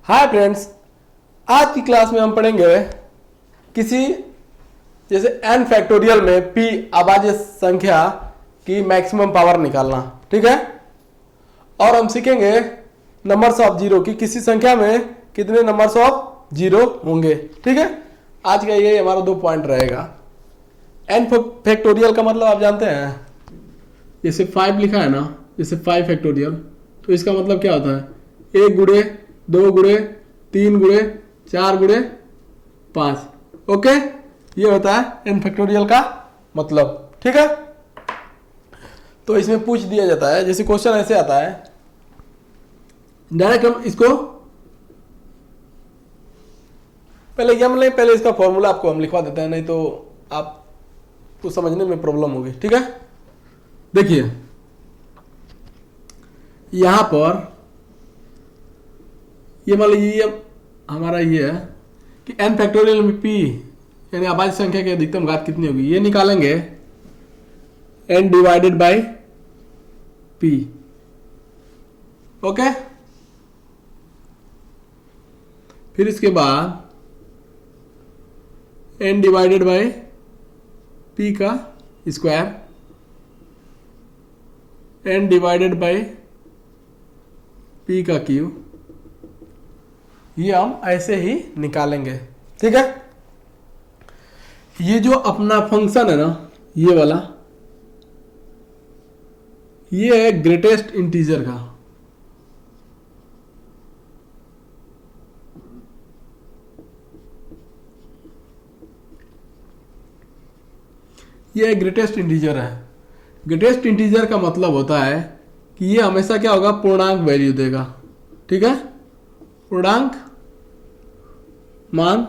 Hi friends, आज की class में हम पढ़ेंगे किसी जैसे n फैक्टोरियल में p अभाज्य संख्या की मैक्सिमम पावर निकालना। ठीक है, और हम सीखेंगे नंबर्स ऑफ जीरो की किसी संख्या में कितने नंबर्स ऑफ जीरो होंगे। ठीक है, आज का ये हमारा 2 पॉइंट रहेगा। n फैक्टोरियल का मतलब आप जानते हैं, जैसे 5 लिखा है ना, जैसे 5 फैक्टोरियल, तो इसका मतलब क्या होता है 1 गुणे 2 गुणे 3 गुणे 4 गुणे 5। ओके, ये होता है n फैक्टोरियल का मतलब। ठीक है, तो इसमें पूछ दिया जाता है, जैसे क्वेश्चन ऐसे आता है, डायरेक्ट हम इसको पहले इसका फॉर्मूला आपको हम लिखवा देते हैं, नहीं तो आपको समझने में प्रॉब्लम होगी। ठीक है, देखिए यहां पर ये मान लीजिए हमारा ये है कि n फैक्टोरियल में p यानी अभाज्य संख्या की अधिकतम घात कितनी होगी, ये निकालेंगे n divided by p। Okay, फिर इसके बाद n डिवाइडेड बाय p का square, n divided by p का क्यूब, ये हम ऐसे ही निकालेंगे। ठीक है, ये जो अपना फंक्शन है ना, ये वाला, ये है ग्रेटेस्ट इंटीजर का। ये ग्रेटेस्ट इंटीजर है। ग्रेटेस्ट इंटीजर का मतलब होता है कि ये हमेशा क्या होगा, पूर्णांक वैल्यू देगा। ठीक है, पूर्णांक मान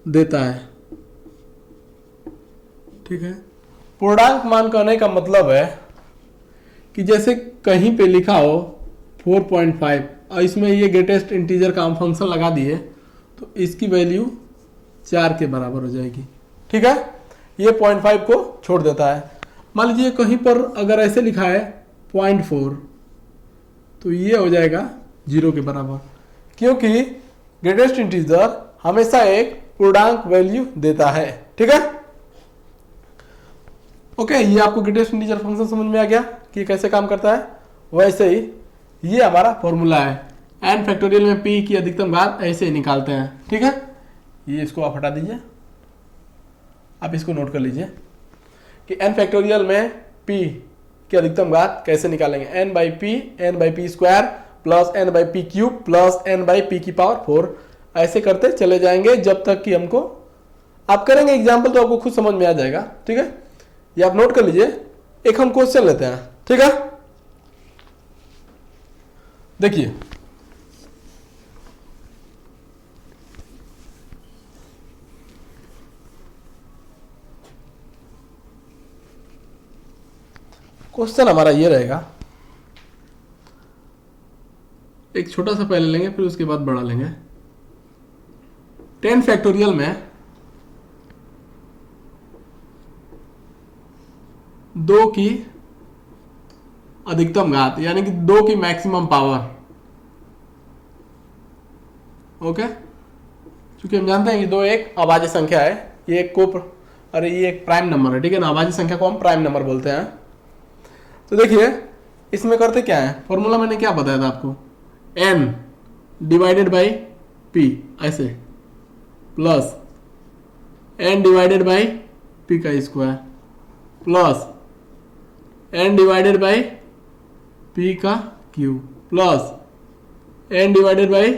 देता है। ठीक है, पूर्णांक मान कहने का मतलब है कि जैसे कहीं पे लिखा हो 4.5 और इसमें ये ग्रेटेस्ट इंटीजर का हम फंक्शन लगा दिए, तो इसकी वैल्यू 4 के बराबर हो जाएगी। ठीक है, ये 0.5 को छोड़ देता है। मान लीजिए कहीं पर अगर ऐसे लिखा है 0.4, तो ये हो जाएगा 0 के बराबर, क्योंकि ग्रेटेस्ट इंटीजर हमेशा एक पूर्णांक वैल्यू देता है। ठीक है, ओके, ये आपको ग्रेटेस्ट इंटीजर फंक्शन समझ में आ गया कि कैसे काम करता है। वैसे ही ये हमारा फॉर्मूला है, n फैक्टोरियल में p की अधिकतम घात ऐसे ही निकालते हैं। ठीक है, ये इसको आप हटा दीजिए, आप इसको नोट कर लीजिए कि n फैक्टोरियल में p की अधिकतम घात कैसे निकालेंगे, n by P square plus n by P cube plus n by P की पावर 4। ऐसे करते चले जाएंगे जब तक कि हमको, आप करेंगे एग्जाम्पल तो आपको खुद समझ में आ जाएगा। ठीक है, ये आप नोट कर लीजिए। एक हम क्वेश्चन लेते हैं। ठीक है, देखिए क्वेश्चन हमारा ये रहेगा, एक छोटा सा पहले लेंगे फिर उसके बाद बड़ा लेंगे। 10 फैक्टोरियल में 2 की अधिकतम घात यानी कि 2 की मैक्सिमम पावर। ओके, क्योंकि हम जानते हैं कि 2 एक अभाज्य संख्या है, ये एक प्राइम नंबर है। ठीक है ना, अभाज्य संख्या को हम प्राइम नंबर बोलते हैं। तो देखिए इसमें करते क्या है, फॉर्मूला मैंने क्या बताया था आपको, n डिवाइडेड बाई p ऐसे, plus n divided by p का square plus n divided by p का cube plus n divided by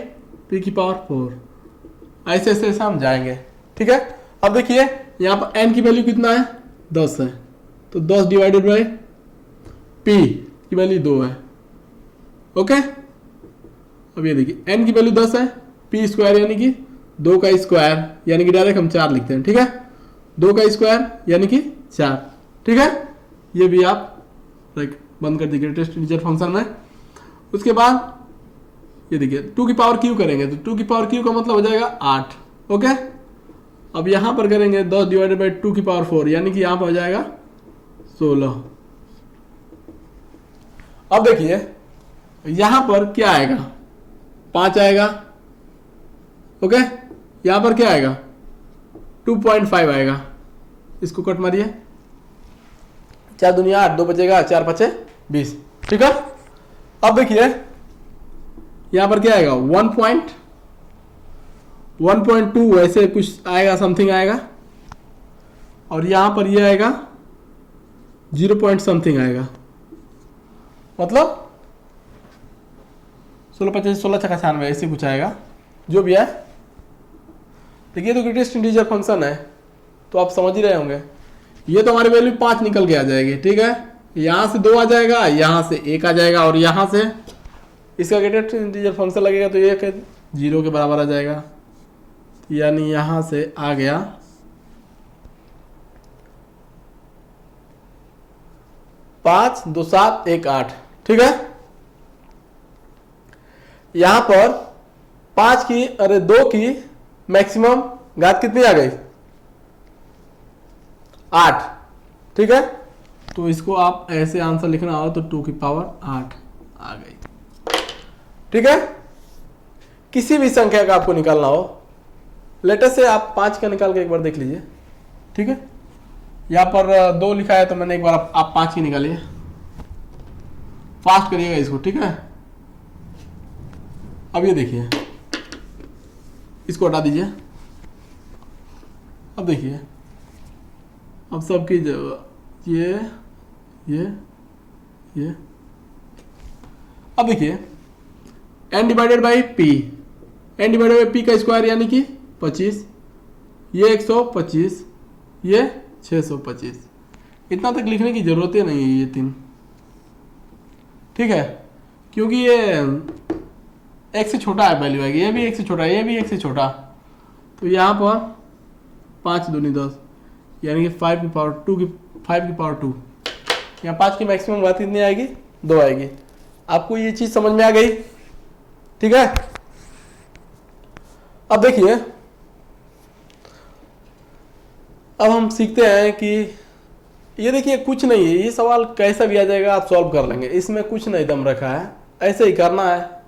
p की पावर 4। ऐसे ऐसे हम जाएंगे। ठीक है, अब देखिए यहाँ पर n की वैल्यू कितना है, 10 है, तो 10 डिवाइडेड बाई p की वैल्यू 2 है। ओके, अब ये देखिए n की वैल्यू 10 है, p स्क्वायर यानी कि 2 का स्क्वायर यानी कि डायरेक्ट हम 4 लिखते हैं। ठीक है, 2 का स्क्वायर यानी कि 4। ठीक है, ये भी आप बंद कर दीजिए ग्रेटेस्ट इंटीजर फंक्शन में। उसके बाद ये देखिए 2 की पावर क्यू करेंगे, तो 2 की पावर क्यू का मतलब हो जाएगा 8। ओके, अब यहां पर करेंगे 10 डिवाइडेड बाई 2 की पावर 4 यानी कि यहां पर हो जाएगा 16। अब देखिए यहां पर क्या आएगा, 5 आएगा। ओके, यहां पर क्या आएगा 2.5 आएगा। इसको कट मारिए, 4 दुनिया 8, 2 बचेगा, 4 5 20। ठीक है, अब देखिए यहां पर क्या आएगा 1.2 ऐसे कुछ आएगा, समथिंग आएगा। और यहां पर ये आएगा 0 पॉइंट समथिंग आएगा, मतलब 16 25 16 छक्का 96 ऐसे कुछ आएगा, जो भी है। देखिए तो ग्रेटेस्ट इंटीजर फंक्शन है, तो आप समझ ही रहे होंगे। ये तो हमारी वैल्यू 5 निकल के आ जाएगी। ठीक है, यहां से 2 आ जाएगा, यहां से 1 आ जाएगा, और यहां से इसका ग्रेटेस्ट इंटीजर फंक्शन लगेगा तो ये 0 के बराबर आ जाएगा। यानी यहां से आ गया 5 2 7 1 8। ठीक है, यहां पर 5 की अरे 2 की मैक्सिमम घात कितनी आ गई 8। ठीक है, तो इसको आप ऐसे आंसर लिखना हो तो 2 की पावर 8 आ गई। ठीक है, किसी भी संख्या का आपको निकालना हो, लेटर से आप 5 का निकाल के एक बार देख लीजिए। ठीक है, यहां पर 2 लिखा है तो मैंने एक बार आप 5 की निकालिए, फास्ट करिएगा इसको। ठीक है, अब ये देखिए, इसको हटा दीजिए। अब देखिए, अब सबकी जगह ये अब देखिए n divided by p, n divided by p का स्क्वायर यानी कि 25, ये 125, ये 625। इतना तक लिखने की जरूरत ही नहीं है ये 3। ठीक है, क्योंकि ये एक से छोटा है वैल्यू आएगी, ये भी एक से छोटा, ये भी एक से छोटा। तो यहाँ पर 5 दूनी 10, यानी कि 5 की पावर 2। यहाँ 5 की मैक्सिमम बात कितनी आएगी 2 आएगी। आपको ये चीज समझ में आ गई। ठीक है, अब देखिए, अब हम सीखते हैं कि ये देखिए कुछ नहीं है, ये सवाल कैसा भी आ जाएगा आप सॉल्व कर लेंगे, इसमें कुछ नहीं दम रखा है, ऐसे ही करना है।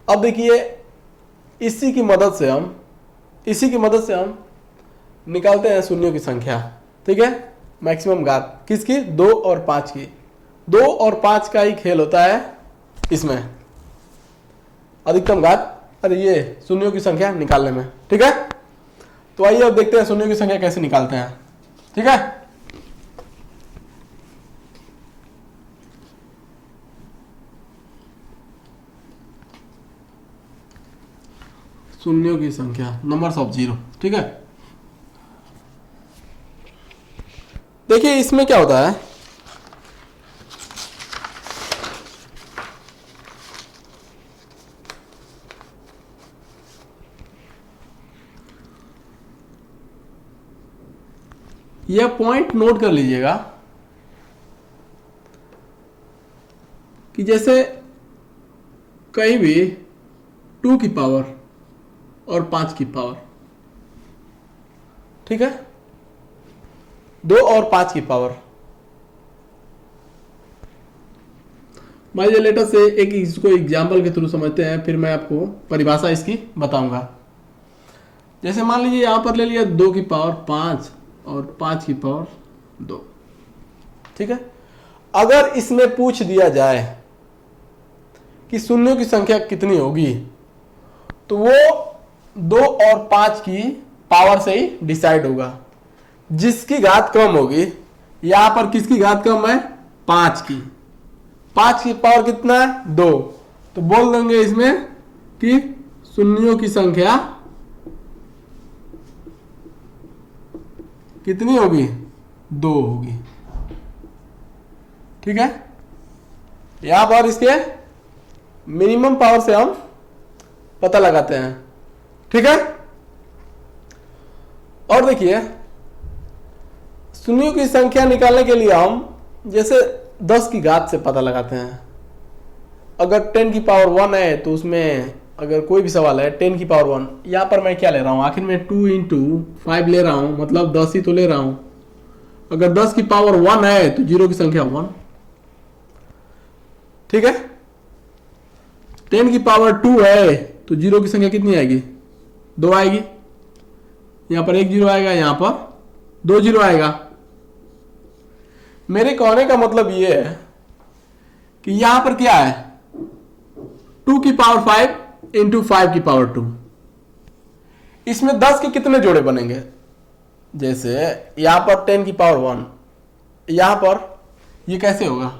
अब देखिए, इसी की मदद से हम निकालते हैं शून्यों की संख्या। ठीक है, मैक्सिमम घात किसकी 2 और 5 की। 2 और 5 का ही खेल होता है इसमें, अधिकतम घात अरे ये शून्यों की संख्या निकालने में। ठीक है, तो आइए अब देखते हैं शून्यों की संख्या कैसे निकालते हैं। ठीक है, शून्यों की संख्या, नंबर्स ऑफ जीरो। ठीक है, देखिए इसमें क्या होता है, यह पॉइंट नोट कर लीजिएगा कि जैसे कहीं भी 2 की पावर और 5 की पावर, ठीक है, 2 और 5 की पावर, मान लीजिए लेटर से एक इसको एग्जाम्पल के थ्रू समझते हैं, फिर मैं आपको परिभाषा इसकी बताऊंगा। जैसे मान लीजिए यहां पर ले लिया 2 की पावर 5 और 5 की पावर 2। ठीक है, अगर इसमें पूछ दिया जाए कि शून्यों की संख्या कितनी होगी, तो वो 2 और 5 की पावर से ही डिसाइड होगा। जिसकी घात कम होगी, यहां पर किसकी घात कम है 5 की, 5 की पावर कितना है 2, तो बोल देंगे इसमें कि शून्यों की संख्या कितनी होगी 2 होगी। ठीक है, यहां पर इसके मिनिमम पावर से हम पता लगाते हैं। ठीक है, और देखिए शून्यों की संख्या निकालने के लिए हम जैसे 10 की घात से पता लगाते हैं। अगर 10 की पावर 1 है तो उसमें अगर कोई भी सवाल है 10 की पावर 1, यहां पर मैं क्या ले रहा हूं, आखिर में 2 इंटू 5 ले रहा हूं, मतलब 10 ही तो ले रहा हूं। अगर 10 की पावर 1 है तो जीरो की संख्या 1। ठीक है, 10 की पावर 2 है तो जीरो की संख्या कितनी आएगी? 2 आएगी। यहां पर 1 जीरो आएगा, यहां पर 2 जीरो आएगा। मेरे कहने का मतलब यह है कि यहां पर क्या है, 2 की पावर 5 इंटू 5 की पावर 2। इसमें 10 के कितने जोड़े बनेंगे? जैसे यहां पर 10 की पावर 1, यहां पर ये कैसे होगा?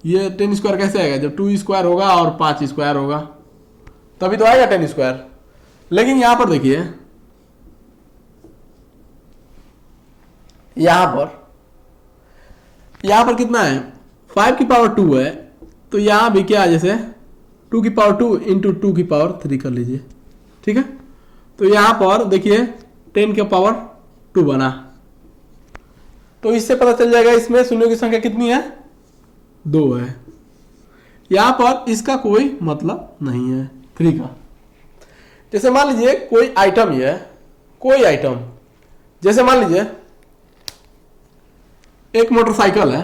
ये 10 स्क्वायर कैसे आएगा? जब 2 स्क्वायर होगा और 5 स्क्वायर होगा तभी तो आएगा 10 स्क्वायर। लेकिन यहां पर देखिए, यहां पर कितना है? 5 की पावर 2 है तो यहां भी क्या है, जैसे 2 की पावर 2 इंटू 2 की पावर 3 कर लीजिए, ठीक है। तो यहां पर देखिए 10 की पावर 2 बना, तो इससे पता चल जाएगा इसमें शून्यों की संख्या कितनी है? 2 है। यहां पर इसका कोई मतलब नहीं है 3 का। जैसे मान लीजिए कोई आइटम ही है, कोई आइटम, जैसे मान लीजिए एक मोटरसाइकिल है,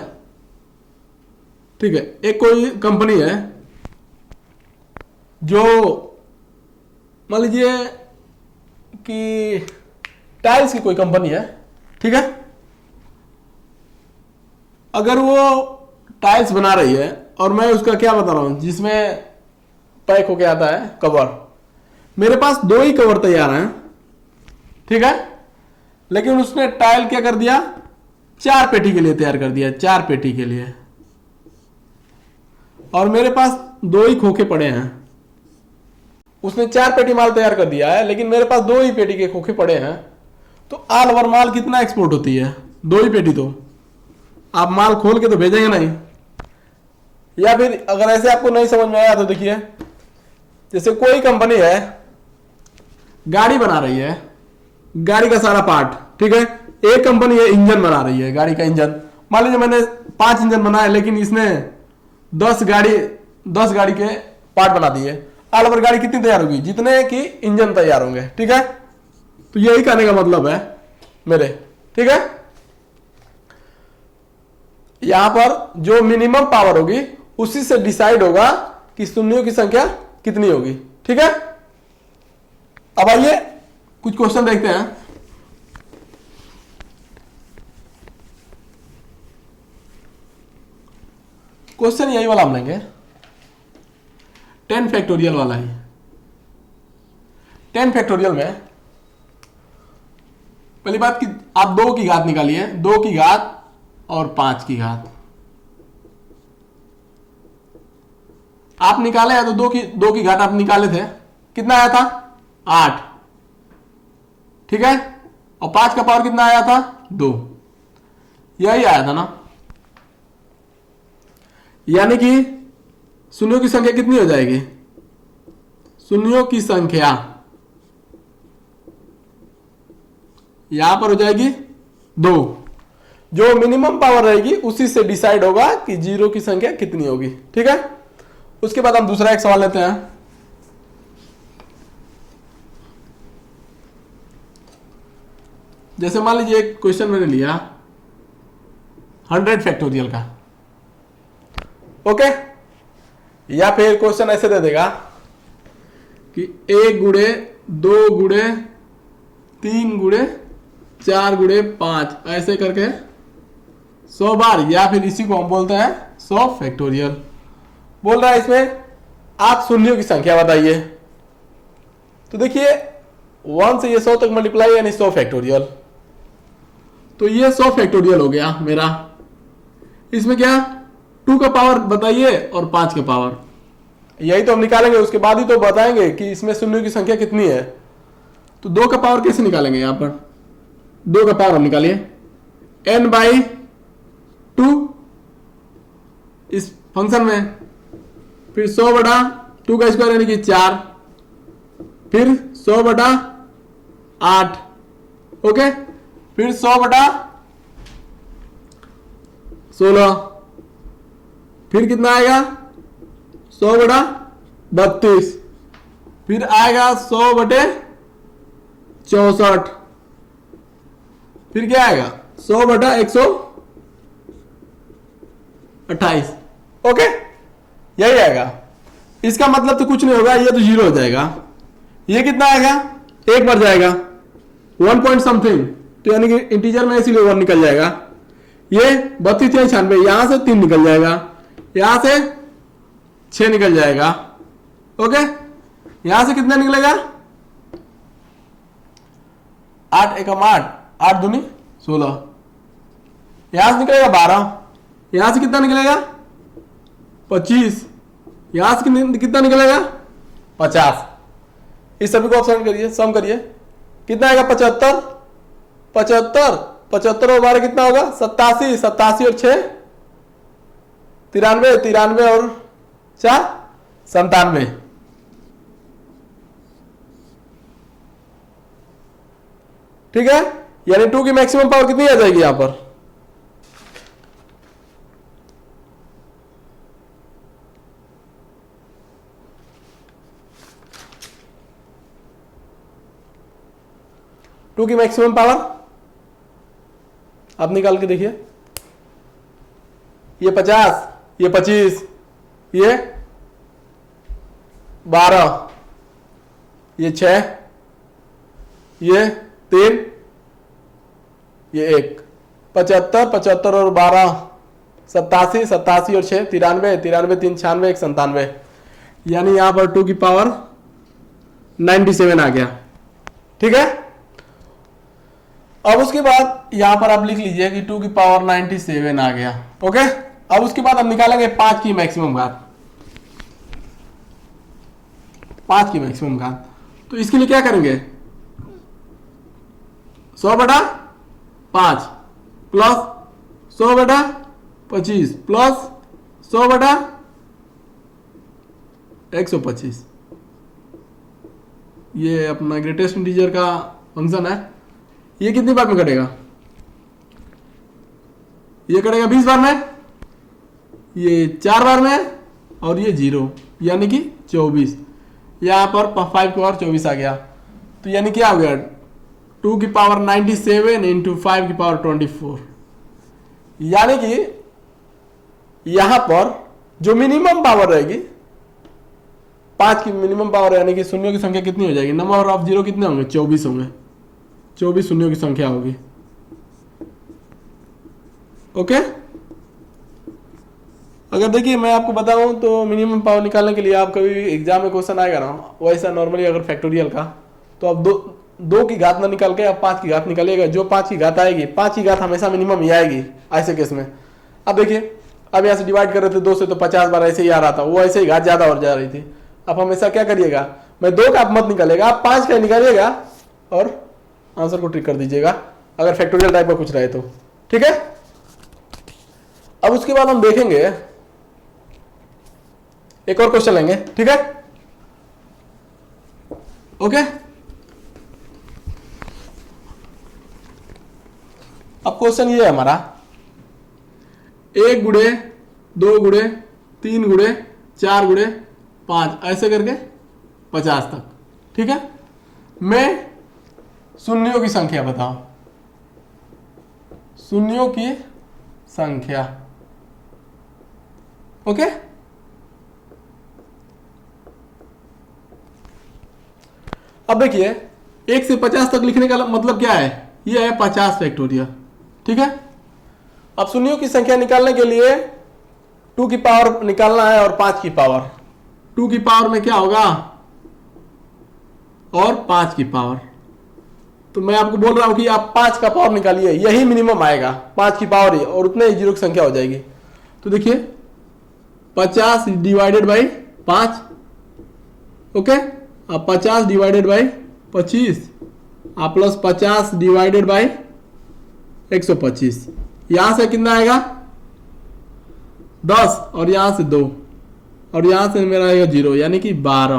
ठीक है, एक कोई कंपनी है जो मान लीजिए कि टाइल्स की कोई कंपनी है, ठीक है। अगर वो टाइल्स बना रही है और मैं उसका क्या बता रहा हूं, जिसमें पैक होके आता है कवर, मेरे पास 2 ही कवर तैयार हैं, ठीक है। लेकिन उसने टाइल क्या कर दिया? 4 पेटी के लिए तैयार कर दिया, 4 पेटी के लिए, और मेरे पास 2 ही खोखे पड़े हैं। उसने 4 पेटी माल तैयार कर दिया है लेकिन मेरे पास 2 ही पेटी के खोखे पड़े हैं, तो ऑल ओवर माल कितना एक्सपोर्ट होती है? 2 ही पेटी। तो आप माल खोल के तो भेजेंगे नहीं। या फिर अगर ऐसे आपको नहीं समझ में आया तो देखिए, जैसे कोई कंपनी है गाड़ी बना रही है, गाड़ी का सारा पार्ट, ठीक है। एक कंपनी है इंजन बना रही है, गाड़ी का इंजन। मान लीजिए मैंने 5 इंजन बनाए लेकिन इसने 10 गाड़ी के पार्ट बना दिए। ऑल ओवर गाड़ी कितनी तैयार होगी? जितने की इंजन तैयार होंगे, ठीक है। तो यही कहने का मतलब है मेरे, ठीक है। यहां पर जो मिनिमम पावर होगी उसी से डिसाइड होगा कि शून्यों की संख्या कितनी होगी, ठीक है। अब आइए कुछ क्वेश्चन देखते हैं। क्वेश्चन यही वाला हम लेंगे, 10 फैक्टोरियल वाला ही। 10 फैक्टोरियल में पहली बात कि आप 2 की घात निकालिए, 2 की घात और 5 की घात आप निकाले हैं, तो 2 की घात आप निकाले थे, कितना आया था? 8, ठीक है। और 5 का पावर कितना आया था? 2, यही आया था ना। यानी कि शून्यों की संख्या कितनी हो जाएगी? शून्यों की संख्या यहां पर हो जाएगी 2। जो मिनिमम पावर रहेगी उसी से डिसाइड होगा कि जीरो की संख्या कितनी होगी, ठीक है। उसके बाद हम दूसरा एक सवाल लेते हैं। जैसे मान लीजिए एक क्वेश्चन मैंने लिया 100 फैक्टोरियल का, ओके। या फिर क्वेश्चन ऐसे दे देगा कि 1 गुणे 2 गुणे 3 गुणे 4 गुणे 5 ऐसे करके 100 बार, या फिर इसी को हम बोलते हैं 100 फैक्टोरियल। बोल रहा है इसमें आप शून्यों की संख्या बताइए। तो देखिए 1 से ये 100 तक मल्टीप्लाई यानी 100 फैक्टोरियल। तो ये 100 फैक्टोरियल हो गया मेरा। इसमें क्या 2 का पावर बताइए और 5 का पावर, यही तो हम निकालेंगे। उसके बाद ही तो बताएंगे कि इसमें शून्यों की संख्या कितनी है। तो 2 का पावर कैसे निकालेंगे? यहां पर 2 का पावर हम निकालिए n/2 इस फंक्शन में, फिर 100 बटा 2 का स्क्वायर यानी कि 4, फिर 100 बटा 8, ओके, फिर 100 बटा 16, फिर कितना आएगा 100 बटा 32, फिर आएगा 100 बटे 64, फिर क्या आएगा 100 बटा 128, ओके, यही आएगा। इसका मतलब तो कुछ नहीं होगा, ये तो जीरो हो जाएगा। ये कितना आएगा, एक बार जाएगा, 1 पॉइंट समथिंग, तो यानी कि इंटीजर में इसीलिए 1 निकल जाएगा। ये 32 या 96, यहां से 3 निकल जाएगा, यहां से 6 निकल जाएगा। ओके, यहां से कितना निकलेगा, 8 एकम 8, 8 दूनी 16, यहां से निकलेगा 12, यहां से कितना निकलेगा 25, यहां से कितना निकलेगा 50। इस सभी को ऑप्शन करिए, सम करिए, कितना आएगा 75, 75, 75 और 12 कितना होगा 87, 87 और 6 93, 93 और 4 97। ठीक है, यानी 2 की मैक्सिमम पावर कितनी आ जाएगी यहां पर, टू की मैक्सिमम पावर आप निकाल के देखिए, ये 50, ये 25, ये 12, ये 6, ये 3, ये 1, 75, 75 और 12 87, 87 और 6 93, 93 3 96 1 97, यानी यहां पर 2 की पावर 97 आ गया। ठीक है, अब उसके बाद यहां पर आप लिख लीजिए कि 2 की पावर 97 आ गया। ओके, अब उसके बाद हम निकालेंगे 5 की मैक्सिमम घात, 5 की मैक्सिमम घात। तो इसके लिए क्या करेंगे, 100/5 प्लस 100/25 प्लस 100/125, ये अपना ग्रेटेस्ट इंटीजर का फंक्शन है। ये कितनी बार में कटेगा, ये कटेगा 20 बार में, ये 4 बार में, और ये 0 यानी कि 24। यहां पर 5 की पावर 24 आ गया, तो यानी क्या हो गया 2 की पावर 97 इंटू 5 की पावर 24, यानी कि यहां पर जो मिनिमम पावर रहेगी 5 की मिनिमम पावर, यानी कि शून्यों की संख्या कितनी हो जाएगी, नंबर ऑफ जीरो कितने होंगे 24 होंगे, 24 शून्यों की संख्या होगी। ओके, अगर देखिए मैं आपको बताऊं तो मिनिमम पावर निकालने के लिए आप कभी एग्जाम में क्वेश्चन आएगा ना, वैसा नॉर्मली अगर फैक्टोरियल का, तो आप दो की घात ना निकाल के आप 5 की घात निकालिएगा, जो 5 की घात आएगी, 5 की घात हमेशा मिनिमम ही आएगी ऐसे केस में। अब देखिए, अब यहाँ से डिवाइड कर रहे थे 2 से, तो 50 बार ऐसे ही आ रहा था, वो ऐसे ही घात ज्यादा और जा रही थी। आप हमेशा क्या करिएगा, मैं 2 का आप मत निकालेगा, आप 5 का निकालिएगा और आंसर को ट्रिक कर दीजिएगा, अगर फैक्टोरियल टाइप का कुछ रहे तो। ठीक है, अब उसके बाद हम देखेंगे एक और क्वेश्चन लेंगे। ठीक है, ओके, अब क्वेश्चन ये है हमारा 1 गुणे 2 गुणे 3 गुणे 4 गुणे 5 ऐसे करके 50 तक। ठीक है, मैं शून्यों की संख्या बताओ, शून्यों की संख्या। ओके, अब देखिए 1 से 50 तक लिखने का मतलब क्या है, ये है 50 फैक्टोरियल। ठीक है, अब शून्यों की संख्या निकालने के लिए 2 की पावर निकालना है और 5 की पावर। 2 की पावर में क्या होगा और 5 की पावर, तो मैं आपको बोल रहा हूं कि आप 5 का पावर निकालिए, यही मिनिमम आएगा 5 की पावर ही, और उतने ही जीरो की संख्या हो जाएगी। तो देखिए 50 डिवाइडेड बाई 5, ओके, अब 50 डिवाइडेड बाई 25 आप प्लस 50 डिवाइडेड बाई 125, यहां से कितना आएगा 10 और यहां से 2 और यहां से मेरा आएगा 0 यानी कि 12।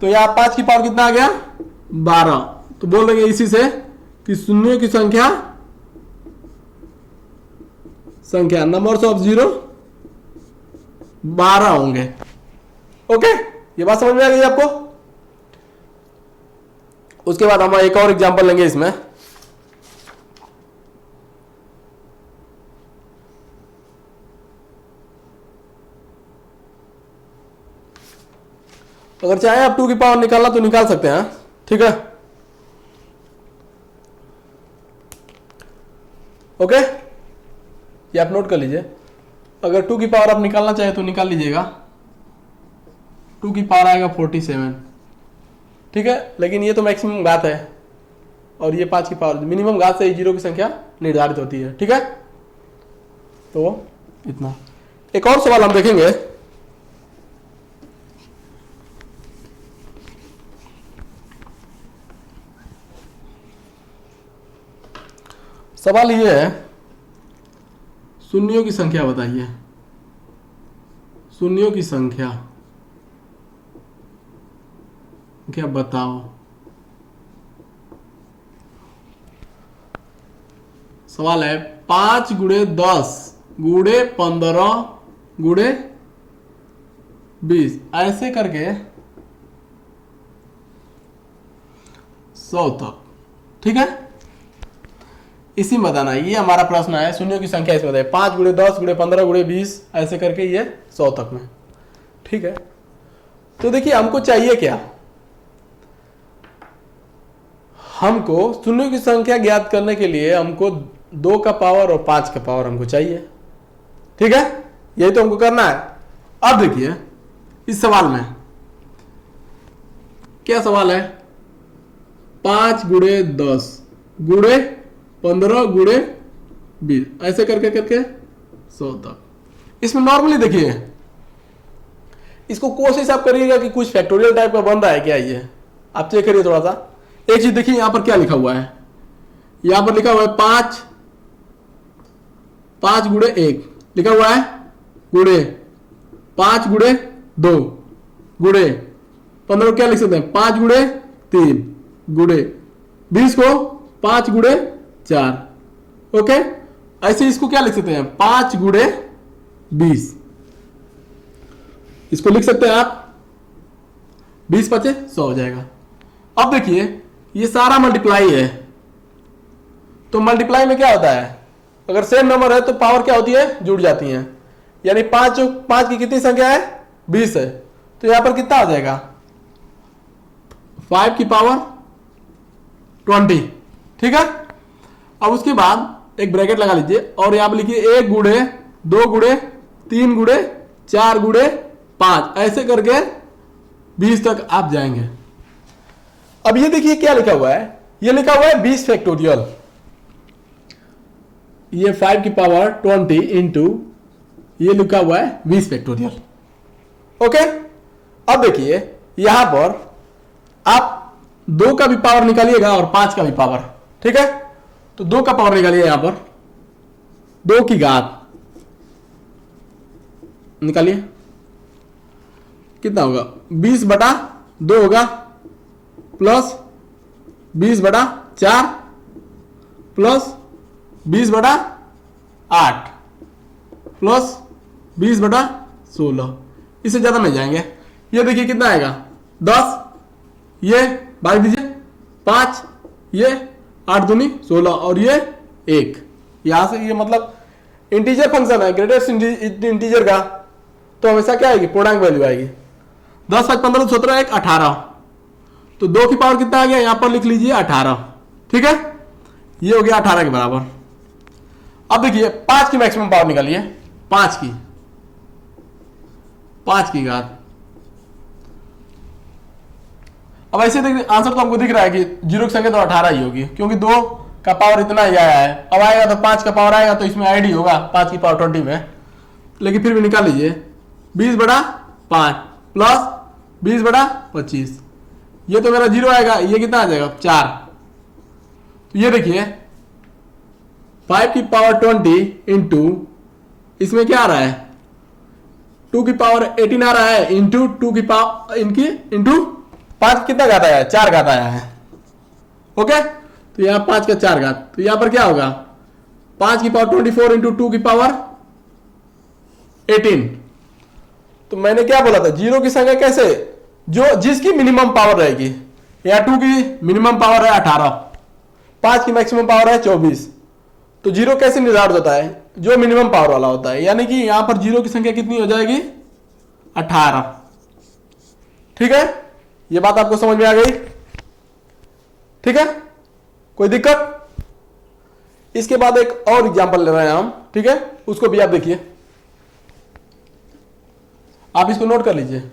तो यहां 5 की पावर कितना आ गया 12। तो बोल देंगे इसी से कि शून्यों की संख्या नंबर्स ऑफ जीरो 12 होंगे। ओके, ये बात समझ में आ गई आपको। उसके बाद हम एक और एग्जांपल लेंगे इसमें। अगर चाहे आप 2 की पावर निकालना तो निकाल सकते हैं, ठीक है। ओके, ये आप नोट कर लीजिए। अगर 2 की पावर आप निकालना चाहे तो निकाल लीजिएगा। 2 की पावर आएगा 47, ठीक है। लेकिन ये तो मैक्सिमम घात है और ये 5 की पावर, मिनिमम घात से ही जीरो की संख्या निर्धारित होती है, ठीक है। तो इतना। एक और सवाल हम देखेंगे। सवाल ये है, शून्यों की संख्या बताइए। शून्यों की संख्या क्या बताओ। सवाल है 5 गुणे 10 गुणे 15 गुणे 20 ऐसे करके 100 तक, ठीक है। इसी में बताना, ये हमारा प्रश्न है। शून्यों की संख्या इसमें बताइए। 5 गुणे 10 गुणे 15 गुणे 20 ऐसे करके ये 100 तक में, ठीक है। तो देखिए हमको चाहिए क्या, हमको शून्यों की संख्या ज्ञात करने के लिए हमको 2 का पावर और 5 का पावर हमको चाहिए, ठीक है। यही तो हमको करना है। अब देखिए इस सवाल में क्या सवाल है, 5 गुणे 10 गुणे 15 गुणे 20 ऐसे करके करके 100 तक। इसमें नॉर्मली देखिए, इसको कोशिश आप करिएगा कि कुछ फैक्टोरियल टाइप का बन रहा है क्या, ये आप चेक करिए थोड़ा सा। एक चीज देखिए यहां पर क्या लिखा हुआ है, यहां पर लिखा हुआ है 5 गुणे 1 लिखा हुआ है, गुणे 5 गुणे 2 गुणे 15 क्या लिख सकते हैं 5 गुणे 3 गुणे 20 को 5 गुणे 4, ओके। ऐसे इसको क्या लिख सकते हैं 5 गुणे 20, इसको लिख सकते हैं आप। 20 5 100 हो जाएगा। अब देखिए ये सारा मल्टीप्लाई है, तो मल्टीप्लाई में क्या होता है, अगर सेम नंबर है तो पावर क्या होती है, जुड़ जाती है। यानी 5 की कितनी संख्या है 20 है, तो यहां पर कितना आ जाएगा 5 की पावर 20, ठीक है। अब उसके बाद एक ब्रैकेट लगा लीजिए और यहां पर लिखिए 1 गुणे 2 गुणे 3 गुणे 4 गुणे 5 ऐसे करके 20 तक आप जाएंगे। अब ये देखिए क्या लिखा हुआ है, ये लिखा हुआ है 20 फैक्टोरियल, ये 5 की पावर 20 इंटू ये लिखा हुआ है 20 फैक्टोरियल, ओके। अब देखिए यहां पर आप 2 का भी पावर निकालिएगा और 5 का भी पावर, ठीक है। तो 2 का पावर निकालिए, यहां पर 2 की घात निकालिए, कितना होगा 20 बटा 2 होगा, प्लस 20 बटा 4 प्लस 20 बटा 8 प्लस 20 बटा 16, इससे ज्यादा नहीं जाएंगे। ये देखिए कितना आएगा 10, ये भाग दीजिए 5, ये 8 दूनी 16 और ये 1। यहां से ये मतलब इंटीजर फंक्शन है, ग्रेटेस्ट इंटीजर का, तो हमेशा क्या आएगी पूर्णांक वैल्यू आएगी। 10 5 15 17 1 18, तो 2 की पावर कितना आ गया, यहां पर लिख लीजिए 18, ठीक है। ये हो गया 18 के बराबर। अब देखिए 5 की मैक्सिमम पावर निकालिए, 5 की घात। अब ऐसे देखिए आंसर तो हमको दिख रहा है कि जीरो की संख्या तो 18 ही होगी, क्योंकि 2 का पावर इतना ही आया है। अब आएगा तो 5 का पावर आएगा तो इसमें ऐड ही होगा 5 की पावर 20 में, लेकिन फिर भी निकाल लीजिए 20 बटा 5 प्लस 20 बटा 25, ये तो मेरा जीरो आएगा, ये कितना आ जाएगा 4। तो ये देखिए 5 की पावर 20 इंटू इसमें क्या आ रहा है 2 की पावर 18 आ रहा है, इंटू 2 की पावर इनकी इंटू 5 कितना घात आया है 4 घात आया है, ओके। तो यहां 5 का 4 घात, तो यहां पर क्या होगा 5 की पावर 24 इंटू 2 की पावर 18। तो मैंने क्या बोला था जीरो की संख्या कैसे, जो जिसकी मिनिमम पावर रहेगी, यहां 2 की मिनिमम पावर है 18, 5 की मैक्सिमम पावर है 24, तो जीरो कैसे निर्धारित होता है, जो मिनिमम पावर वाला होता है। यानी कि यहां पर जीरो की संख्या कितनी हो जाएगी 18, ठीक है, ये बात आपको समझ में आ गई? ठीक है, कोई दिक्कत? इसके बाद एक और एग्जांपल ले रहे हैं हम, ठीक है, उसको भी आप देखिए, आप इसको नोट कर लीजिए।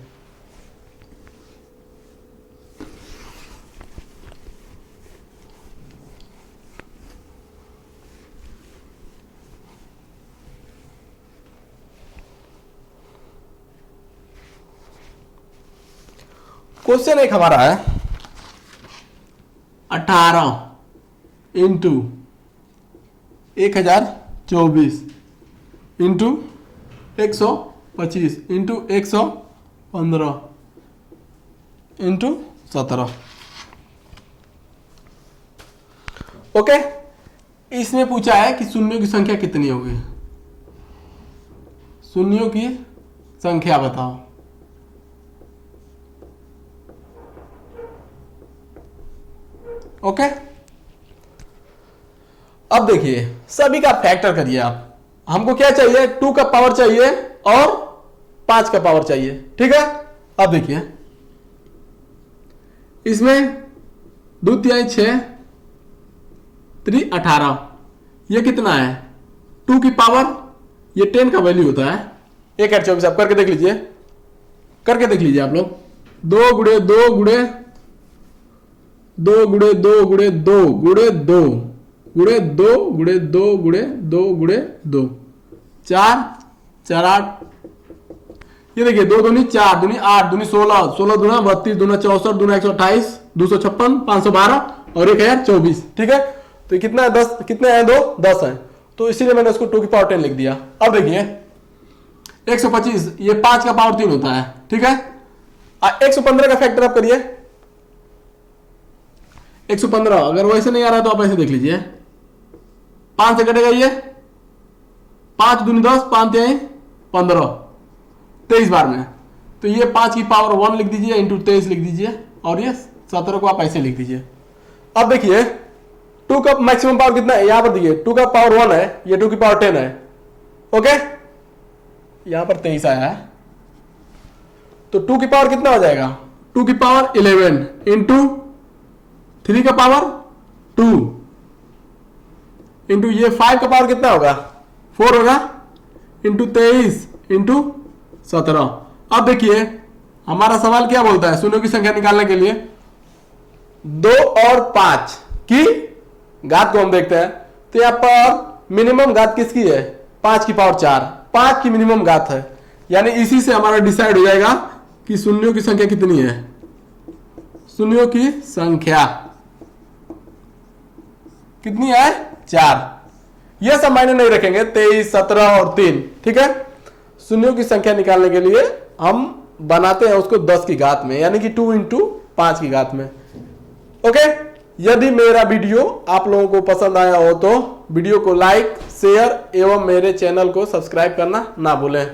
क्वेश्चन एक हमारा है 18 into 1024 into 125 into 115 into 17। Okay, इसमें पूछा है कि शून्यों की संख्या कितनी होगी। शून्यों की संख्या बताओ। ओके, अब देखिए सभी का फैक्टर करिए आप। हमको क्या चाहिए? 2 का पावर चाहिए और 5 का पावर चाहिए, ठीक है। अब देखिए इसमें 2 तिहाई 6 3 18, ये कितना है? 2 की पावर, ये 10 का वैल्यू होता है। 1 8 24, आप करके देख लीजिए, करके देख लीजिए आप लोग। 2 गुड़े 2 गुड़े 2 गुड़े 2 गुड़े 2 गुड़े 2 गुड़े 2 गुड़े 2 गुड़े 2 गुड़े 2, 4 4 8, ये देखिए 2 दूनी 4 दूनी 8 दूनी 16 16 दूना 32 दूना 64 दूना 128 256 512 और 1024, ठीक है। तो ये कितना है? 10। कितने हैं? 2 10 है, तो इसीलिए मैंने उसको 2 की पावर 10 लिख दिया। अब देखिए 125, ये 5 का पावर 3 होता है, ठीक है। 115 का फैक्टर आप करिए। 115 अगर वैसे नहीं आ रहा है तो आप ऐसे देख लीजिए, 5 से कटेगा ये, 5 दूनी 10 5 तिहाई 15, 23 बार में। तो ये 5 की पावर 1 लिख दीजिए इंटू 23 लिख दीजिए, और ये 17 को आप ऐसे लिख दीजिए। अब देखिए 2 का मैक्सिमम पावर कितना है? यहां पर देखिए 2 का पावर 1 है, ये 2 की पावर 10 है। ओके, यहां पर 23 आया है, तो 2 की पावर कितना हो जाएगा? 2 की पावर 11 इंटू 3 का पावर 2 इंटू ये 5 का पावर कितना होगा? 4 होगा, इंटू 23 इंटू 17। अब देखिए हमारा सवाल क्या बोलता है? शून्यों की संख्या निकालने के लिए 2 और 5 की घात को हम देखते हैं। तो यहां पर मिनिमम घात किसकी है? 5 की पावर 4, 5 की मिनिमम घात है, यानी इसी से हमारा डिसाइड हो जाएगा कि शून्यों की संख्या कितनी है। शून्यों की संख्या कितनी है? 4। यह सब मायने नहीं रखेंगे, 23 17 और 3, ठीक है। शून्यों की संख्या निकालने के लिए हम बनाते हैं उसको 10 की घात में, यानी कि 2 इंटू 5 की घात में। ओके, यदि मेरा वीडियो आप लोगों को पसंद आया हो तो वीडियो को लाइक शेयर एवं मेरे चैनल को सब्सक्राइब करना ना भूलें।